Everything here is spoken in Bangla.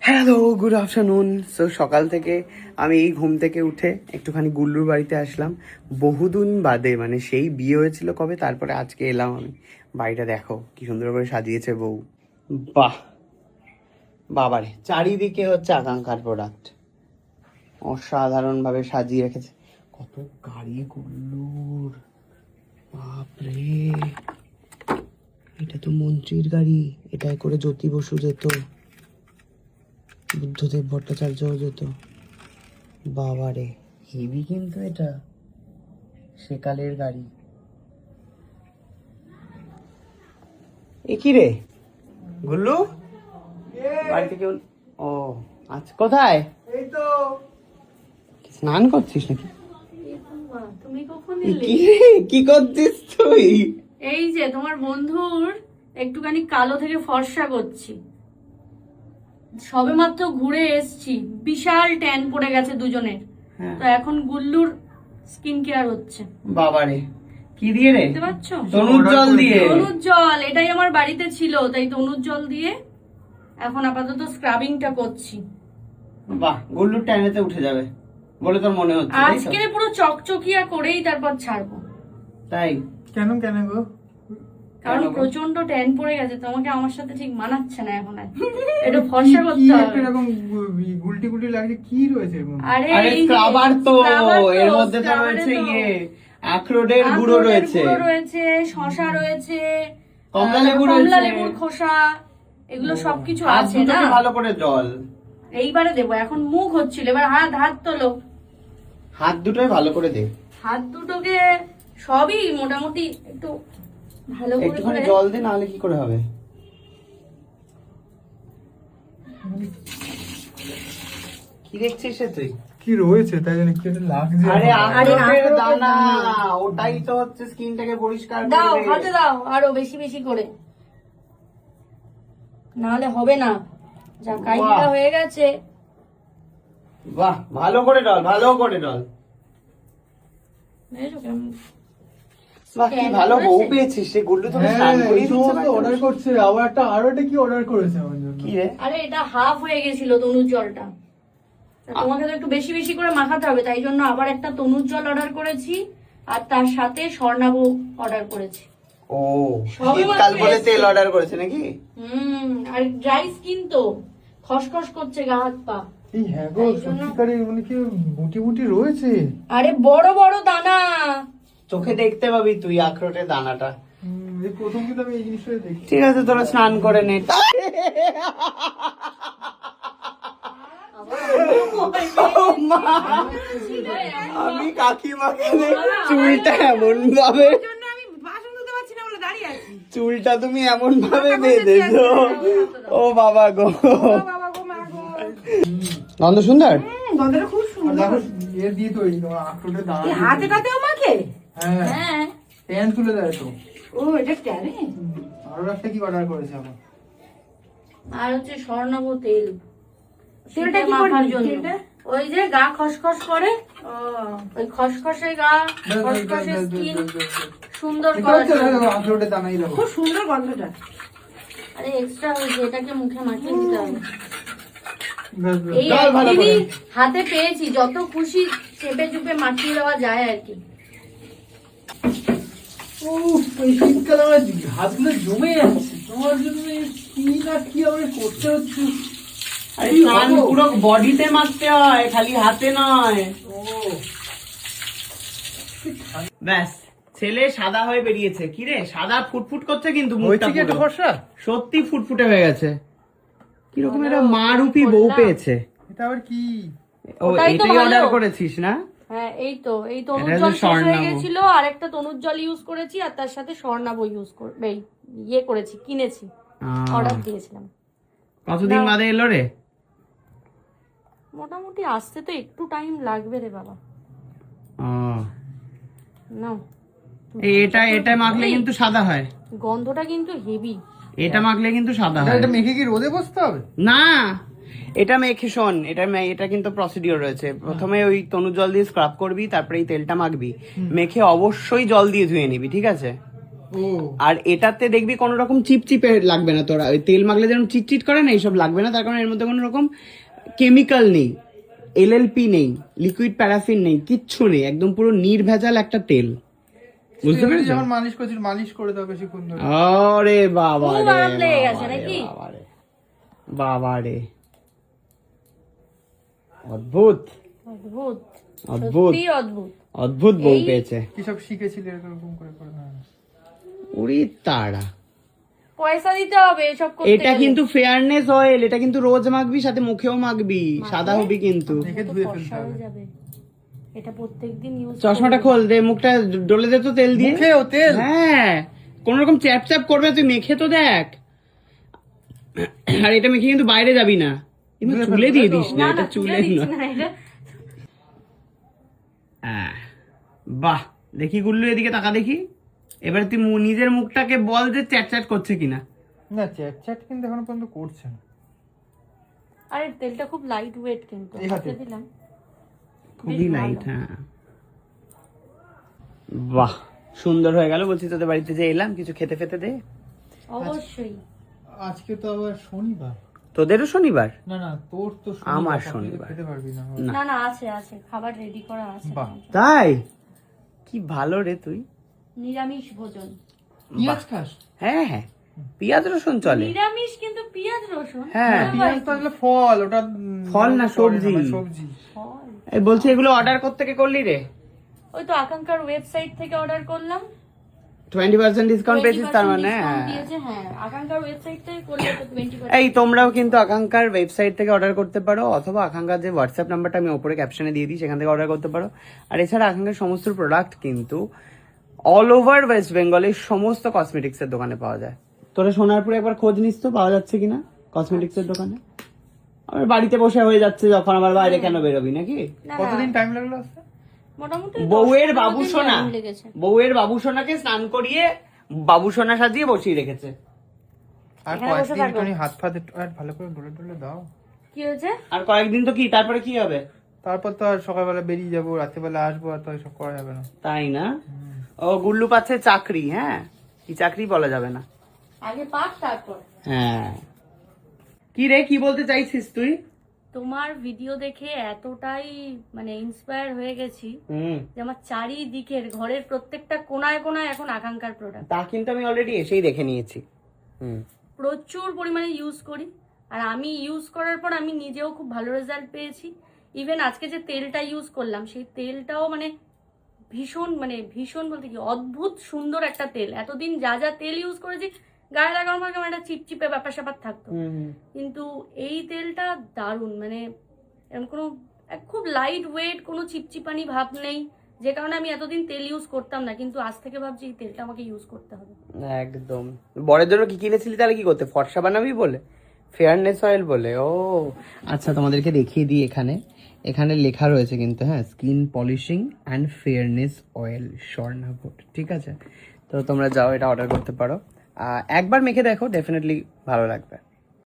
Hello, good afternoon. সো সকাল থেকে আমি এই ঘুম থেকে উঠে একটুখানি গুল্লুর বাড়িতে আসলাম বহুদিন বাদে, মানে সেই বিয়ে হয়েছিল কবে, তারপরে আজকে এলাম আমি। বাড়িটা দেখো কি সুন্দর করে সাজিয়েছে বউ। বাহ, বাবারে, চারিদিকে হচ্ছে আকাঙ্ক্ষার প্রোডাক্ট, অসাধারণভাবে সাজিয়ে রেখেছে। কত গাড়ি গুল্লুর, বাপরে, এটা তো মন্ত্রীর গাড়ি, এটাই করে জ্যোতি বসু যেত, বুদ্ধদেব ভট্টাচার্যও যেত। বাবারে, হেভি কিন্তু এটা, সেকালের গাড়ি। এ কি রে গুল্লু, বাড়িতে কেউ? ও আচ্ছা, কোথায়? এই তো। স্নান করছিস নাকি? তুমি কখন এ কি রে, কি করছিস তুই? এই যে তোমার বন্ধুর একটুখানি কালো থেকে ফর্সা করছি, সবেমাত্র ঘুরে এসছি, বিশাল ট্যান পড়ে গেছে দুজনের। তো এখন গুল্লুর স্কিন কেয়ার হচ্ছে। বাবারে, কি দিয়ে রে? দেখতে পাচ্ছ? তনুর জল দিয়ে। তনুর জল, এটাই আমার বাড়িতে ছিল, তাই তনুর জল দিয়ে এখন আপাতত স্ক্রাবিংটা করছি। বাহ, গুল্লুর ট্যানেতে উঠে যাবে বলে তোর মনে হচ্ছে? আজকে পুরো চকচকিয়া করেই তারপর ছাড়বো। তাই? কেন কেন গো? কারণ প্রচন্ড ট্যান পড়ে গেছে, তোমাকে আমার সাথে ঠিক মানাচ্ছে না এখন আর। একটু ফর্সা করতে হবে। এরকম গুলটি গুলটি লাগছে, কি রয়েছে এর মধ্যে? আরে আরে এই যে স্ক্রাবার তো, স্ক্রাবার তো, এর মধ্যে তো স্ক্রাবারে রয়েছে তো ইয়ে আখরোটের গুঁড়ো আখরোটের রয়েছে, গুঁড়ো রয়েছে, শসা রয়েছে, কমলা লেবু কমলা রয়েছে, লেবুর খোসা, এগুলো সবকিছু হাত আছে না। দুটোকে ভালো করে জল। এইবারে দেবো, এখন মুখ হচ্ছিল, এবার হাত হাত তোলো। হাত দুটোই ভালো করে দে, হাত দুটোকে সবই মোটামুটি একটু ভালো করে একটুখানি করে। জল দে, নাহলে কি করে হবে? কি দেখছিস রে তুই? কি রয়েছে তাই জানি কি একটা লাগছে। আরে আখরোটের আখরোটের দানা, দানা। ওটাই তো হচ্ছে স্কিনটাকে পরিষ্কার দাও, করবে। হাতে দাও আরো বেশি বেশি করে, নাহলে হবে না, যা কাইটা হয়ে গেছে। বাহ, ভালো করে ডল, ভালো করে ডল। দেখেছো কেমন? বাহ, কি ভালো বউ পেয়েছিস রে গুল্লু, তোকে স্নান করিয়ে দিচ্ছে বাড়িতে অর্ডার বসে। করছে, আরো একটা কি অর্ডার করেছে আমার জন্য। কি রে? আরে এটা হাফ হয়ে গেছিল তনুর জলটা, তা তোমাকে তো একটু বেশি বেশি করে মাখাতে হবে, তাই জন্য আবার একটা তনুর জল অর্ডার করেছি, আর তার সাথে স্বর্ণাবু অর্ডার করেছি। ও, সবে শীতকাল মাত্র বলে এসছে। তেল অর্ডার করেছে নাকি? আর ড্রাই স্কিন তো, খসখস করছে গা হাত পা। এই হ্যাঁ গো, তাই জন্য- সত্যিকারের মানে কি বুটি বুটি রয়েছে। আরে বড় বড় দানা। চোখে দেখতে পাবি তুই আখরোটের দানাটা। এই প্রথম কিন্তু আমি এই জিনিসটা দেখছি। ঠিক আছে, তোরা স্নান করে নে। আমি কাকিমাকে চুলটা এমন ভাবে, চুলটা তুমি এমন ভাবে বেঁধেছো, ও বাবা গো। গন্ধ সুন্দর। গন্ধটা খুব আর সুন্দর। দেখো এর দিয়ে তৈরি, তোমার আখরোটের দানা দিয়ে হাতে তৈরি। কাতেও মাখে? হ্যাঁ, হ্যাঁ। প্যান তুলে দেয় তো। ও এটা ট্যারে। আরো একটা কি অর্ডার করেছে আমার। আর হচ্ছে স্বর্ণাবু তেল, তেলটা কি মাখার করবি? জন্য। তেলটা? ওই যে গা খসখস করে, ওই খসখসে গা, বেশ, বেশ, খসখসে বেশ, বেশ, স্কিন বেশ, বেশ, বেশ। সুন্দর এটা করার হচ্ছে জন্য। দেখো, আখরোটের দানাই দেখো। খুব সুন্দর গন্ধটা। আরে এক্সট্রা হয়েছে, এটাকে মুখে মাখিয়ে দিতে হবে। বেশ, বেশ। এই দাও ভালো একদিনই করে। হাতে পেয়েছি, যত খুশি চেপে চুপে মাখিয়ে দেওয়া যায় আর কি। উফ, এই শীতকালে আমার হাতগুলো জমে যাচ্ছে। তোমার জন্য এই কি না কি আমার করতে হচ্ছে। আরে স্নান পুরো বডিতে মাখতে হয়, খালি হাতে নয়। ও, ব্যাস, ছেলে সাদা হয়ে বেরিয়েছে। কি রে, সাদা ফুটফুট করছে কিন্তু মুখটা হয়েছে কি একটা পুরো। ফর্সা? সত্যি ফুটফুটে হয়ে গেছে। কিরকম একটা মা রূপী বউ পেয়েছে। এটা আবার কি? ও, ওটাই তো এটাই ভালো। অর্ডার করেছিস না? হ্যাঁ, এই তো, এই তনুর এটা জল হচ্ছে শেষ হয়ে স্বর্ণাবু। গেছিল, আর একটা তনুর জল ইউজ করেছি, আর তার সাথে স্বর্ণাবু ইউজ করে ইয়ে করেছি, কিনেছি, অর্ডার দিয়েছিলাম। কতদিন বাদে এলো রে? মোটামুটি আসতে তো একটু টাইম লাগবে রে বাবা। ও, না, এটা এটা মাখলে কিন্তু সাদা হয়। গন্ধটা কিন্তু হেভি। এটা মাখলে কিন্তু সাদা হয়। এটা মেখে কি রোদে বসতে হবে? না, এটা মেখে শোন, এটা কিন্তু প্রসিডিওর রয়েছে। প্রথমে ওই তনু জল দিয়ে স্ক্রাব করবি, তারপরে এই তেলটা মাখবি, মেখে অবশ্যই জল দিয়ে ধুয়ে নিবি, ঠিক আছে? ও আর এটাতে দেখবি কোনো রকম চিপচিপে লাগবে না তোরা, ওই তেল মাখলে যেরকম চিটচিট করে না এইসব লাগবে না, তার কারণ এর মধ্যে কোনো রকম কেমিক্যাল নেই, এলএলপি নেই, লিকুইড প্যারাফিন নেই, কিচ্ছু নেই, একদম পুরো নির্ভেজাল একটা তেল। বুঝতে তুই পেরেছো? যখন মালিশ করছিস মালিশ করে দাও বেশিক্ষণ ধরে। আরে বাবা খুব রে, আরাম লেগে গেছে বাবা রে, নাকি? বাবা রে, বাবা রে, অদ্ভুত অদ্ভুত, অদ্ভুত সত্যি অদ্ভুত। অদ্ভুত বউ এই- পেয়েছে। কি সব শিখেছিলি এরকম করে করে? হ্যাঁ। উড়ি তারা, পয়সা দিতে হবে এসব করতে এটা গেলে। কিন্তু ফেয়ারনেস অয়েল, এটা কিন্তু রোজ মাখবি, সাথে মুখেও মাখবি, সাদা হবি কিন্তু। দেখে তো ধুয়ে ফর্সা ফেলতে হয়ে হবে। যাবে। এটা প্রত্যেকদিন ইউজ চশমাটা খোল দে, মুখটা ডলে দে তো তেল দিয়ে। মুখেও তেল? হ্যাঁ, কোন রকম চ্যাপ চ্যাপ করবে, তুই মেখে তো দেখ। আর এটা মেখে কিন্তু বাইরে যাবি না, কিন্তু ধুয়ে চুলে ফেলবো, দিয়ে তাই তো? দিস না, না এটা না চুলে চুলে দিচ্ছি নয়। না এটা। হ্যাঁ, বাহ, দেখি গুল্লু এদিকে তাকা দেখি, এবার তুই নিজের মুখটাকে বল যে চ্যাট চ্যাট করছে কিনা। না চ্যাট চ্যাট কিন্তু এখনো পর্যন্ত করছে না। আরে তেলটা খুব লাইট ওয়েট কিন্তু এই হাতে? হাতে দিলাম। খুবই বেশ ভালো। লাইট। হ্যাঁ, বাহ, সুন্দর হয়ে গেল। বলছি তোদের বাড়িতে যে এলাম, কিছু খেতে ফেতে দে। অবশ্যই। আজকে তো আবার শনিবার। তোদেরও শনিবার? না না তোর তো আমার তুই তো শনিবার। খেতে পারবি না। না। না না আছে আছে, খাবার রেডি করা আছে। বাহ। তাই? কি ভালো রে তুই। নিরামিষ ভোজন। পেঁয়াজ খাস? হ্যাঁ হ্যাঁ, পেঁয়াজ রসুন চলে। নিরামিষ কিন্তু পেঁয়াজ রসুন। হ্যাঁ। পেঁয়াজ তো আসলে ফল, ওটা ফল না, সবজি। সবজি। ফল। এই বলছি এগুলো অর্ডার করতে কে করলি রে? ওই তো আকাঙ্ক্ষার ওয়েবসাইট থেকে অর্ডার করলাম। 20% ডিসকাউন্ট পেয়েছিস তার 20% মানে? discount হ্যাঁ। দিয়েছে, হ্যাঁ আকাঙ্ক্ষার ওয়েবসাইট থেকে করলে তো 20%। এই তোমরাও কিন্তু আকাঙ্ক্ষার ওয়েবসাইট থেকে অর্ডার করতে পারো, অথবা আকাঙ্ক্ষার যে হোয়াটসঅ্যাপ নাম্বারটা আমি ওপরে ক্যাপশনে দিয়ে দিই, সেখান থেকে অর্ডার করতে পারো। আর এছাড়া আকাঙ্ক্ষার সমস্ত প্রোডাক্ট কিন্তু অল ওভার ওয়েস্ট বেঙ্গলের সমস্ত কসমেটিক্স এর দোকানে পাওয়া যায়। তোরা সোনারপুরে একবার খোঁজ নিস তো, পাওয়া যাচ্ছে কিনা কসমেটিক্স এর দোকানে। আমার বাড়িতে বসে হয়ে যাচ্ছে যখন, আবার বাইরে কেন বেরোবি নাকি? না, কতদিন টাইম লাগলো আসতে? মোটামুটি বউয়ের 10-15 বাবু দিন সোনা, time লেগেছে। বউয়ের বাবু সোনাকে স্নান করিয়ে বাবু সোনা সাজিয়ে বসিয়ে রেখেছে। আর এখানে বসে কয়েকদিন থাকো। একটুখানি হাত ফাত একটু আর ভালো করে ডলে ডলে দাও। কি হয়েছে? আর কয়েকদিন তো কি, তারপরে কি হবে? তারপর তো আর সকালবেলা বেরিয়ে যাবো, রাত্রেবেলা আসবো, আর তো এসব করা যাবে না। তাই না? ও গুল্লু পাচ্ছে চাকরি। হ্যাঁ, কি চাকরি বলা যাবে না। আগে পাক তারপর। হ্যাঁ, কি রে, কি বলতে চাইছিস তুই? তোমার ভিডিও দেখে এতটাই মানে ইন্সপায়ার হয়ে গেছি যে আমার চারিদিকের ঘরের প্রত্যেকটা কোনায় কোনায় এখন আকাঙ্ক্ষার প্রোডাক্ট। তা কিন্তু আমি অলরেডি এসেই দেখে নিয়েছি। প্রচুর পরিমাণে ইউজ করি, আর আমি ইউজ করার পর আমি নিজেও খুব ভালো রেজাল্ট পেয়েছি। ইভেন আজকে যে তেলটা ইউজ করলাম, সেই তেলটাও মানে ভীষণ বলতে কি অদ্ভুত সুন্দর একটা তেল। এতদিন যা যা তেল ইউজ করেছি গায়ে লাগানোর পর কেমন একটা চিপচিপে ব্যাপার স্যাপার থাকতো, কিন্তু এই তেলটা দারুণ। মানে এরকম কোনো খুব লাইট ওয়েট, কোনো চিপচিপানি ভাব নেই, যে কারণে আমি এতদিন তেল ইউজ করতাম না, কিন্তু আজ থেকে ভাবছি এই তেলটা আমাকে ইউজ করতে হবে। একদম। বরের জন্য কি কিনেছিলি তাহলে? কি করতে, ফর্সা বানাবি বলে? ফেয়ারনেস অয়েল বলে? ও আচ্ছা, তোমাদেরকে দেখিয়ে দিই। এখানে এখানে লেখা রয়েছে কিন্তু, হ্যাঁ, skin polishing and fairness oil Swarnapur. ঠিক আছে, তো তোমরা যাও, এটা অর্ডার করতে পারো। একবার মেখে দেখো, ডেফিনেটলি ভালো লাগবে।